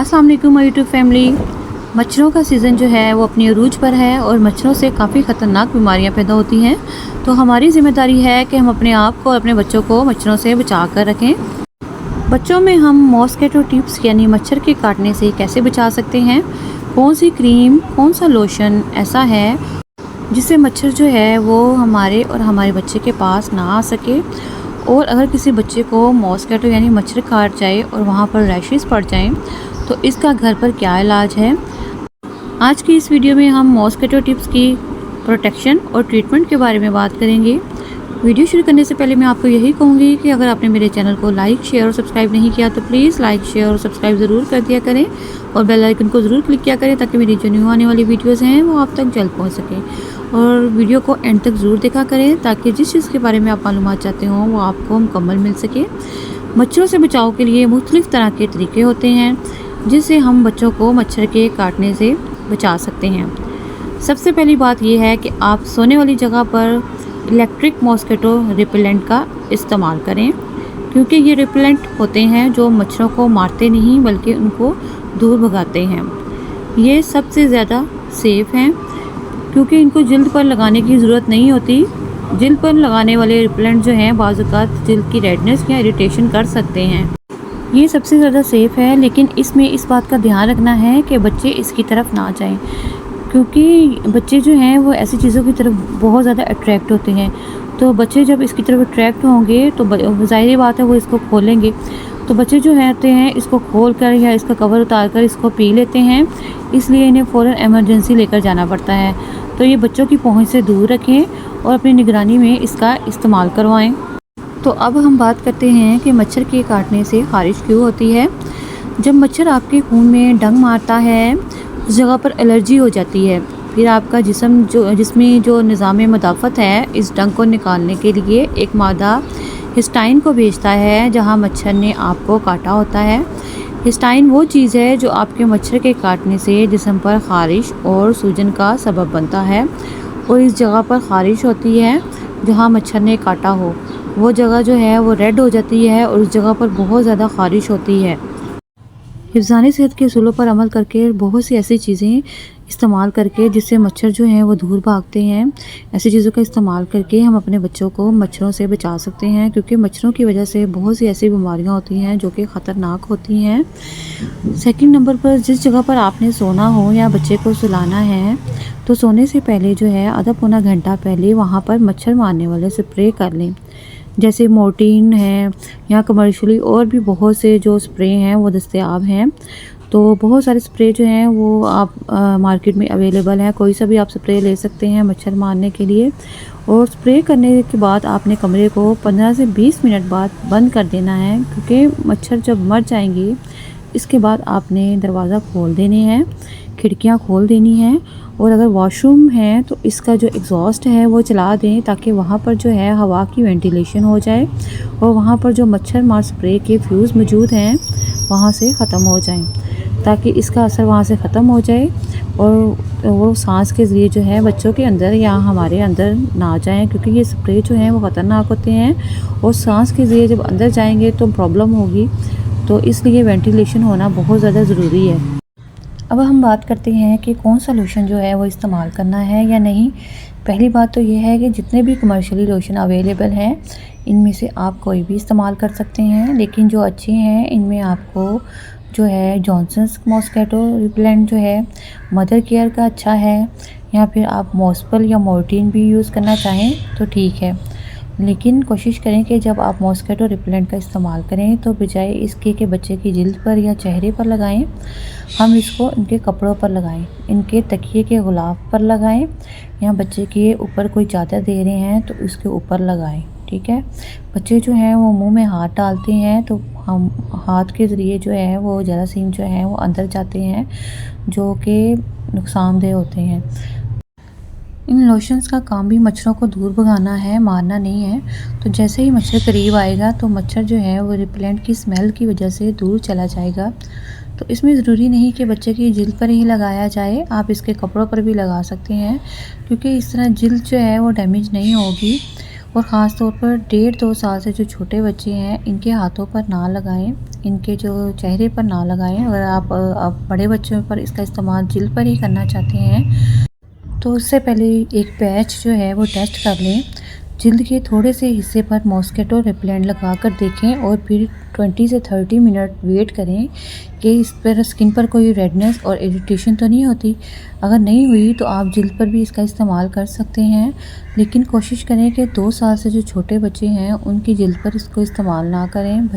अस्सलाम वालेकुम my YouTube family. मच्छरों का सीज़न जो है वो अपनी अरूज पर है और मच्छरों से काफ़ी ख़तरनाक बीमारियां पैदा होती हैं। तो हमारी ज़िम्मेदारी है कि हम अपने आप को और अपने बच्चों को मच्छरों से बचा कर रखें। बच्चों में हम मॉस्किटो टिप्स यानी मच्छर के काटने से कैसे बचा सकते हैं, कौन सी क्रीम, कौन सा लोशन ऐसा है जिससे मच्छर जो है वो हमारे और हमारे बच्चे के पास ना आ सके। और अगर किसी बच्चे को मॉस्किटो यानी मच्छर काट जाए और वहाँ पर रैशेस पड़ जाएं तो इसका घर पर क्या इलाज है। आज की इस वीडियो में हम मॉस्किटो टिप्स की प्रोटेक्शन और ट्रीटमेंट के बारे में बात करेंगे। वीडियो शुरू करने से पहले मैं आपको यही कहूँगी कि अगर आपने मेरे चैनल को लाइक, शेयर और सब्सक्राइब नहीं किया तो प्लीज़ लाइक, शेयर और सब्सक्राइब ज़रूर कर दिया करें और बेल आइकन को ज़रूर क्लिक किया करें ताकि मेरी जो न्यू आने वाली वीडियोज़ हैं वो आप तक जल्द पहुँच सकें। और वीडियो को एंड तक ज़रूर देखा करें ताकि जिस चीज़ के बारे में आप मालूमात चाहते हों वो आपको मुकम्मल मिल सके। मच्छरों से बचाव के लिए मुख्तलिफ़ तरह के तरीके होते हैं जिससे हम बच्चों को मच्छर के काटने से बचा सकते हैं। सबसे पहली बात यह है कि आप सोने वाली जगह पर इलेक्ट्रिक मॉस्किटो रिपेलेंट का इस्तेमाल करें, क्योंकि ये रिपेलेंट होते हैं जो मच्छरों को मारते नहीं बल्कि उनको दूर भगाते हैं। ये सबसे ज़्यादा सेफ़ हैं क्योंकि इनको जिल्द पर लगाने की ज़रूरत नहीं होती। जिल्द पर लगाने वाले रिपेलेंट जो हैं बाज़ औक़ात जिल्द की रेडनेस या इरिटेशन कर सकते हैं। ये सबसे ज़्यादा सेफ़ है, लेकिन इसमें इस बात का ध्यान रखना है कि बच्चे इसकी तरफ ना जाएं, क्योंकि बच्चे जो हैं वो ऐसी चीज़ों की तरफ बहुत ज़्यादा अट्रैक्ट होते हैं। तो बच्चे जब इसकी तरफ अट्रैक्ट होंगे तो ज़ाहिर बात है वो इसको खोलेंगे। तो बच्चे जो होते हैं इसको खोल कर या इसका कवर उतार कर इसको पी लेते हैं, इसलिए इन्हें फ़ौरन एमरजेंसी लेकर जाना पड़ता है। तो ये बच्चों की पहुंच से दूर रखें और अपनी निगरानी में इसका इस्तेमाल करवाएं। तो अब हम बात करते हैं कि मच्छर के काटने से ख़ारिश क्यों होती है। जब मच्छर आपके खून में डंक मारता है उस जगह पर एलर्जी हो जाती है। फिर आपका जिसमें जो निज़ाम मदाफ़त है इस डंक को निकालने के लिए एक मादा हिस्टाइन को भेजता है जहां मच्छर ने आपको काटा होता है। हिस्टाइन वो चीज़ है जो आपके मच्छर के काटने से जिस्म पर ख़ारिश और सूजन का सबब बनता है। और इस जगह पर ख़ारिश होती है जहां मच्छर ने काटा हो, वो जगह जो है वो रेड हो जाती है और उस जगह पर बहुत ज़्यादा ख़ारिश होती है। हिफ़्ज़ानी सेहत के असूलों पर अमल करके बहुत सी ऐसी चीज़ें इस्तेमाल करके जिससे मच्छर जो हैं वो दूर भागते हैं, ऐसी चीज़ों का इस्तेमाल करके हम अपने बच्चों को मच्छरों से बचा सकते हैं, क्योंकि मच्छरों की वजह से बहुत सी ऐसी बीमारियां होती हैं जो कि ख़तरनाक होती हैं। सेकंड नंबर पर जिस जगह पर आपने सोना हो या बच्चे को सुलाना है तो सोने से पहले जो है आधा पौना घंटा पहले वहाँ पर मच्छर मारने वाले स्प्रे कर लें, जैसे मोर्टीन है या कमर्शियली और भी बहुत से जो स्प्रे हैं वो दस्तयाब हैं। तो बहुत सारे स्प्रे जो हैं वो आप मार्केट में अवेलेबल हैं, कोई सा भी आप स्प्रे ले सकते हैं मच्छर मारने के लिए। और स्प्रे करने के बाद आपने कमरे को 15 से 20 मिनट बाद बंद कर देना है, क्योंकि मच्छर जब मर जाएंगे इसके बाद आपने दरवाज़ा खोल देने हैं, खिड़कियां खोल देनी हैं। और अगर वॉशरूम है तो इसका जो एग्जॉस्ट है वो चला दें ताकि वहाँ पर जो है हवा की वेंटिलेशन हो जाए और वहाँ पर जो मच्छर मार स्प्रे के फ्यूज़ मौजूद हैं वहाँ से ख़त्म हो जाएं, ताकि इसका असर वहाँ से ख़त्म हो जाए और वो सांस के ज़रिए जो है बच्चों के अंदर या हमारे अंदर ना जाएं, क्योंकि ये स्प्रे जो हैं वो ख़तरनाक होते हैं और सांस के ज़रिए जब अंदर जाएंगे तो प्रॉब्लम होगी। तो इसलिए वेंटिलेशन होना बहुत ज़्यादा ज़रूरी है। अब हम बात करते हैं कि कौन सा लोशन जो है वो इस्तेमाल करना है या नहीं। पहली बात तो ये है कि जितने भी कमर्शियली लोशन अवेलेबल हैं इनमें से आप कोई भी इस्तेमाल कर सकते हैं, लेकिन जो अच्छे हैं इनमें आपको जो है जॉनसन्स मॉस्किटो रिपेलेंट जो है मदर केयर का अच्छा है, या फिर आप मॉस्पल या मोर्टीन भी यूज़ करना चाहें तो ठीक है। लेकिन कोशिश करें कि जब आप मॉस्किटो रिपेलेंट का इस्तेमाल करें तो बजाय इसके कि बच्चे की जिल्द पर या चेहरे पर लगाएं, हम इसको इनके कपड़ों पर लगाएं, इनके तकिए के गुलाफ पर लगाएं, या बच्चे के ऊपर कोई चादर दे रहे हैं तो उसके ऊपर लगाएं। ठीक है। बच्चे जो हैं वो मुंह में हाथ डालते हैं तो हम हाथ के ज़रिए जो है वो जरासीम जो है वो अंदर जाते हैं जो कि नुकसानदेह होते हैं। इन लोशंस का काम भी मच्छरों को दूर भगाना है, मारना नहीं है। तो जैसे ही मच्छर करीब आएगा तो मच्छर जो है वो रिपेलेंट की स्मेल की वजह से दूर चला जाएगा। तो इसमें ज़रूरी नहीं कि बच्चे की जिल्द पर ही लगाया जाए, आप इसके कपड़ों पर भी लगा सकते हैं, क्योंकि इस तरह जिल्द जो है वो डैमेज नहीं होगी और ख़ास तौर पर 1.5-2 साल से जो छोटे बच्चे हैं इनके हाथों पर ना लगाएं, इनके जो चेहरे पर ना लगाएं। अगर आप बड़े बच्चों पर इसका इस्तेमाल जिल्द पर ही करना चाहते हैं तो उससे पहले एक पैच जो है वो टेस्ट कर लें। जिल्द के थोड़े से हिस्से पर मॉस्किटो रिपेलेंट लगा कर देखें और फिर 20 से 30 मिनट वेट करें कि इस पर स्किन पर कोई रेडनेस और इरिटेशन तो नहीं होती। अगर नहीं हुई तो आप जिल्द पर भी इसका इस्तेमाल कर सकते हैं, लेकिन कोशिश करें कि 2 साल से जो छोटे बच्चे हैं उनकी जिल्द पर इसको इस्तेमाल ना करें।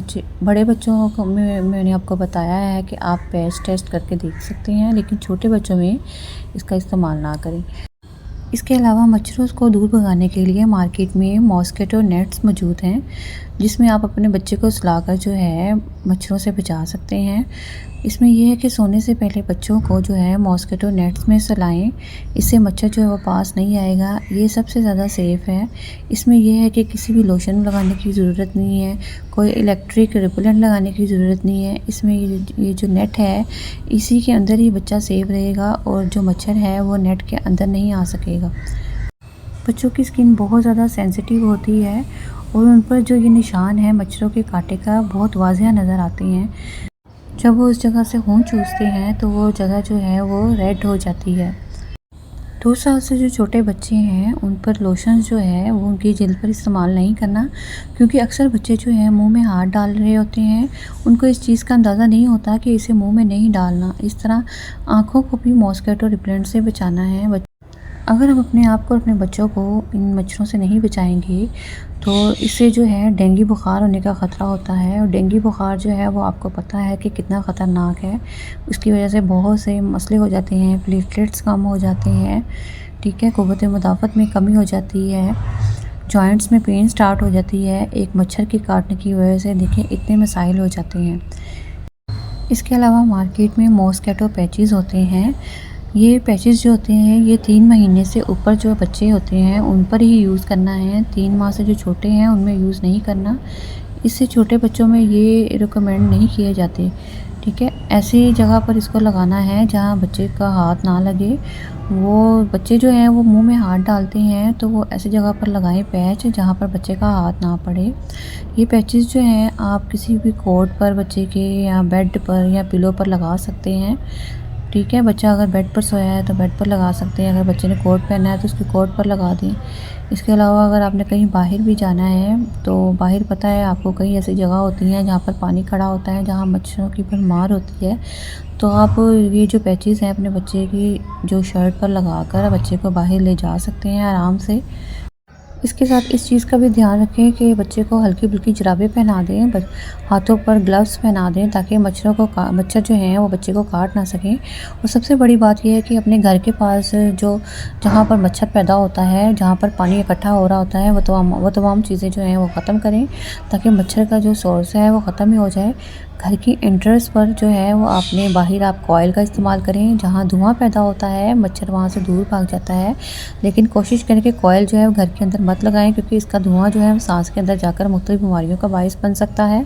बड़े बच्चों को मैंने आपको बताया है कि आप पैच टेस्ट करके देख सकते हैं, लेकिन छोटे बच्चों में इसका इस्तेमाल ना करें। इसके अलावा मच्छरों को दूर भगाने के लिए मार्केट में मॉस्किटो नेट्स मौजूद हैं, जिसमें आप अपने बच्चे को सुलाकर जो है मच्छरों से बचा सकते हैं। इसमें यह है कि सोने से पहले बच्चों को जो है मॉस्किटो नेट्स में सुलाएं, इससे मच्छर जो है वो पास नहीं आएगा। ये सबसे ज़्यादा सेफ़ है। इसमें यह है कि किसी भी लोशन लगाने की ज़रूरत नहीं है, कोई इलेक्ट्रिक रिपेलेंट लगाने की ज़रूरत नहीं है। इसमें ये जो नेट है इसी के अंदर ही बच्चा सेफ रहेगा और जो मच्छर है वो नेट के अंदर नहीं आ सकेगा। बच्चों की स्किन बहुत ज़्यादा सेंसिटिव होती है और उन पर जो ये निशान है मच्छरों के कांटे का बहुत वाज़िह नज़र आते हैं। जब वो उस जगह से खून चूसते हैं तो वो जगह जो है वो रेड हो जाती है। 2 साल से जो छोटे बच्चे हैं उन पर लोशन जो है वो उनकी जिल्द पर इस्तेमाल नहीं करना, क्योंकि अक्सर बच्चे जो हैं मुंह में हाथ डाल रहे होते हैं, उनको इस चीज़ का अंदाज़ा नहीं होता कि इसे मुंह में नहीं डालना। इस तरह आँखों को भी मॉस्किटो रिपेलेंट से बचाना है। अगर हम अपने आप को और अपने बच्चों को इन मच्छरों से नहीं बचाएंगे तो इससे जो है डेंगू बुखार होने का ख़तरा होता है। और डेंगू बुखार जो है वो आपको पता है कि कितना ख़तरनाक है। उसकी वजह से बहुत से मसले हो जाते हैं, प्लेटलेट्स कम हो जाते हैं, ठीक है, क़ुव्वत मुदाफ़त में कमी हो जाती है, जॉइंट्स में पेन स्टार्ट हो जाती है। एक मच्छर के काटने की वजह से देखें इतने मसाइल हो जाते हैं। इसके अलावा मार्केट में मॉस्किटो पैचेस होते हैं। ये पैचेस जो होते हैं ये 3 महीने से ऊपर जो बच्चे होते हैं उन पर ही यूज़ करना है। 3 माह से जो छोटे हैं उनमें यूज़ नहीं करना। इससे छोटे बच्चों में ये रिकमेंड नहीं किए जाते, ठीक है। ऐसी जगह पर इसको लगाना है जहाँ बच्चे का हाथ ना लगे। वो बच्चे जो हैं वो मुंह में हाथ डालते हैं तो वो ऐसी जगह पर लगाएं पैच जहाँ पर बच्चे का हाथ ना पड़े। ये पैचेस जो हैं आप किसी भी कोट पर बच्चे के या बेड पर या पिलो पर लगा सकते हैं, ठीक है। बच्चा अगर बेड पर सोया है तो बेड पर लगा सकते हैं, अगर बच्चे ने कोट पहना है तो उसके कोट पर लगा दें। इसके अलावा अगर आपने कहीं बाहर भी जाना है तो बाहर पता है आपको कई ऐसी जगह होती हैं जहाँ पर पानी खड़ा होता है, जहाँ मच्छरों की भरमार होती है, तो आप ये जो पैचेस हैं अपने बच्चे की जो शर्ट पर लगाकर बच्चे को बाहर ले जा सकते हैं आराम से। इसके साथ इस चीज़ का भी ध्यान रखें कि बच्चे को हल्की फुल्की जुराबें पहना दें, हाथों पर ग्लव्स पहना दें ताकि मच्छर जो हैं वो बच्चे को काट ना सकें। और सबसे बड़ी बात यह है कि अपने घर के पास जहाँ पर मच्छर पैदा होता है, जहाँ पर पानी इकट्ठा हो रहा होता है, वो तमाम चीज़ें जो हैं वो ख़त्म करें ताकि मच्छर का जो सोर्स है वो ख़त्म ही हो जाए। घर की एंट्रेंस पर जो है वो आपने बाहर आप कॉइल का इस्तेमाल करें, जहाँ धुआं पैदा होता है मच्छर वहाँ से दूर भाग जाता है। लेकिन कोशिश करें कि कॉइल जो है वो घर के अंदर मत लगाएं, क्योंकि इसका धुआं जो है सांस के अंदर जाकर मुख्तलिफ बीमारियों का बायस बन सकता है।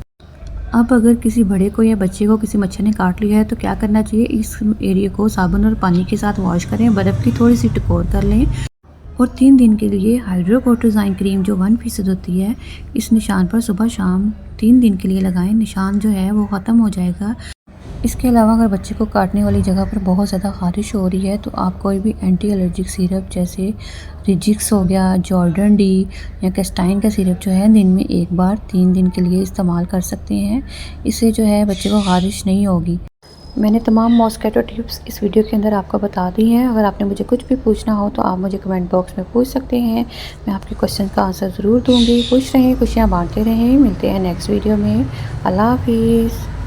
अब अगर किसी बड़े को या बच्चे को किसी मच्छर ने काट लिया है तो क्या करना चाहिए, इस एरिया को साबुन और पानी के साथ वॉश करें, बर्फ़ की थोड़ी सी टकोर कर लें और 3 दिन के लिए हाइड्रोकोर्टिज़ोन क्रीम जो 1% होती है इस निशान पर सुबह शाम 3 दिन के लिए लगाएं। निशान जो है वो ख़त्म हो जाएगा। इसके अलावा अगर बच्चे को काटने वाली जगह पर बहुत ज़्यादा ख़ारिश हो रही है तो आप कोई भी एंटी एलर्जिक सिरप जैसे रिजिक्स हो गया, जॉर्डन डी या कैस्टाइन का सिरप जो है दिन में 1 बार 3 दिन के लिए इस्तेमाल कर सकते हैं। इससे जो है बच्चे को ख़ारिश नहीं होगी। मैंने तमाम मॉस्किटो टिप्स इस वीडियो के अंदर आपको बता दी हैं। अगर आपने मुझे कुछ भी पूछना हो तो आप मुझे कमेंट बॉक्स में पूछ सकते हैं, मैं आपके क्वेश्चन का आंसर ज़रूर दूँगी। खुश रहें, खुशियाँ बांटते रहें। मिलते हैं नेक्स्ट वीडियो में। अल्लाह हाफिज़।